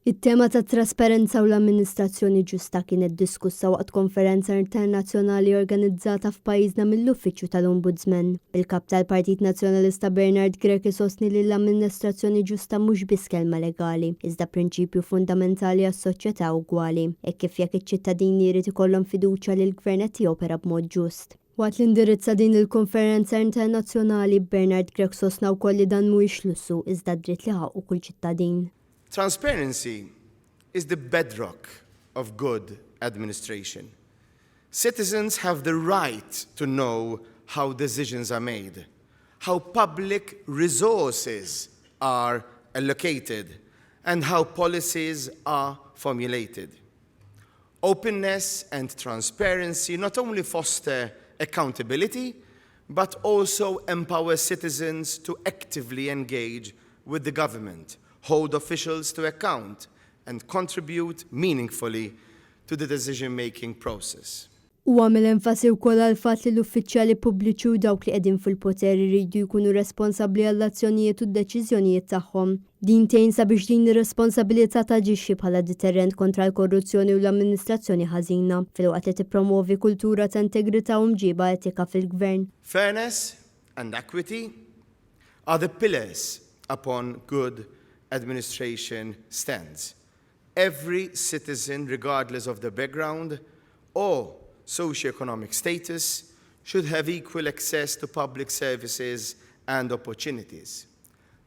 It-tema ta' trasparenza u l-amministrazzjoni ġusta kienet diskussa waqt konferenza internazzjonali organizzata f'pajjiżna mill-Uffiċċju tal-Ombudsman. Il-kap tal-Partit Nazzjonalista Bernard Grek isostni li l-amministrazzjoni ġusta mhux biss kelma legali, iżda prinċipju fundamentali għas-soċjetà ugwali, hekk kif jekk iċ-ċittadini jrid ikollhom fiduċja li l-gvern qed jopera b'mod ġust. Waqt l-indirizza din il-konferenza internazzjonali, Bernard Grek sostna wkoll li dan mhuwiex lussu iżda dritt li ħaqqu kull ċittadin. Transparency is the bedrock of good administration. Citizens have the right to know how decisions are made, how public resources are allocated, and how policies are formulated. Openness and transparency not only foster accountability, but also empower citizens to actively engage with the government, hold officials to account, and contribute meaningfully to the decision-making process. U għamel enfasi wkoll għal fatt li l-uffiċjali pubbliċi u dawk li qegħdin fil-poter iridu jkunu responsabbli għall-azzjonijiet u d-deċiżjonijiet tagħhom. Din tgħin sabiex din ir-responsabilità taġixxi bħala deterrent kontra l-korruzzjoni u l-amministrazzjoni ħażina filwaqt li tippromovi kultura ta' integrità u mġiba etika fil-gvern. Fairness and equity are the pillars upon good administration stands. Every citizen, regardless of their background or socioeconomic status, should have equal access to public services and opportunities.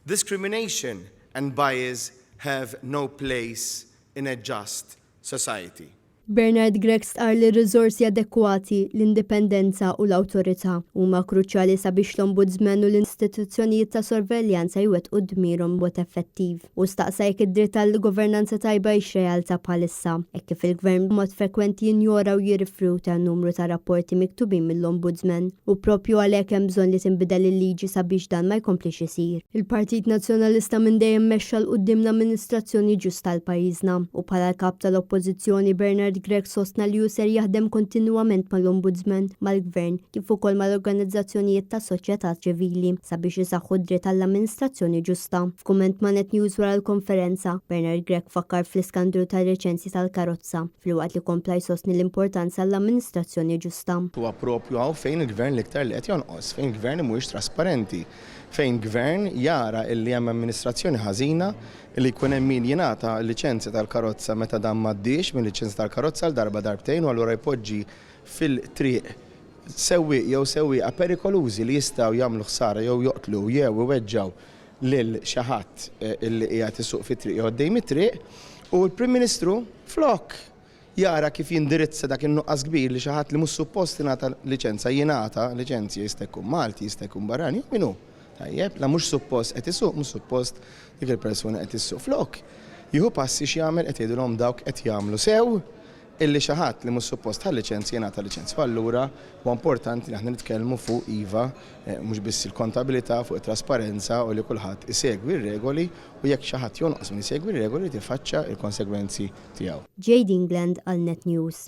Discrimination and bias have no place in a just society. Bernard Grek stqar li riżorsi adekwati, l-indipendenza u l-awtorità huma kruċjali sabiex l-Ombudsman u l-istituzzjonijiet ta' sorveljanza jwettqu dmirhom b'mod effettiv. U staqsa jekk id-dritt tal-governanza tajba hix realtà bħalissa, hekk kif il-Gvern b'mod frekwenti jinjora u jirrifruta n-numru ta' rapporti miktubin mill-Ombudsman u proprju għalhekk hemm bżonn li tinbidel il-liġi sabiex dan ma jkomplix isir. Il-Partit Nazzjonalista minn dejjem mexxa l quddiem l-amministrazzjoni ġusta l-pajjiżna u bħala l-kap tal-Oppożizzjoni Bernard Grek sostna li ser jaħdem kontinwament mal-Ombudsman, mal-Gvern, kif ukoll mal-organizzazzjonijiet tas soċjetà ċivili sabiex isaħħu d-dritt għall-amministrazzjoni ġusta. F'kumment ma' Net News wara l-konferenza, Bernard Grek fakkar fl-iskandru tar-liċenzji tal-karozza, filwaqt li kompla jsostni l-importanza għall-amministrazzjoni ġusta. Huwa proprju hawn fejn il-Gvern l-iktar li qed jonqos, fejn il-Gvern mhuwiex trasparenti, fejn Gvern jara illi hemm amministrazzjoni ħażina li jkun hemm min jingħata liċenzja tal-karozza meta dan m'għaddiex mill-liċenzja tal-karozza l darba darbtejn u allura jpoġġi fil-triq sewwieq jew sewwieqa perikolużi li jistgħu jagħmlu ħsara jew joqtlu jew iweġġgħu lil xi ħadd illi qiegħed isuq fit-triq jew għaddej mit-triq u l-Prim Ministru flok jara kif jindirizza dak in-nuqqas kbir li xi ħadd li mhux suppost jingħata liċenzja jingħata liċenzja jista' jkun Malti, jista' jkun barrani, minnu. Tajjeb, la mhux suppost qed isuq, mhux suppost dik il-persuna qed issuq flok. Jieħu passi x'jagħmel qed jgħidulhom dawk qed jagħmlu sew illi xi ħadd li mhux suppost ħal liċenzja jingħata liċenzja. Allura huwa importanti li aħna nitkellmu fuq iva mhux biss il-kontabilità fuq it-trasparenza u li kulħadd isegwi r-regoli u jekk xi ħadd jonqos min isegwi r-regoli tifaċċa l-konsegwenzi tiegħu. Jade England għal Net News.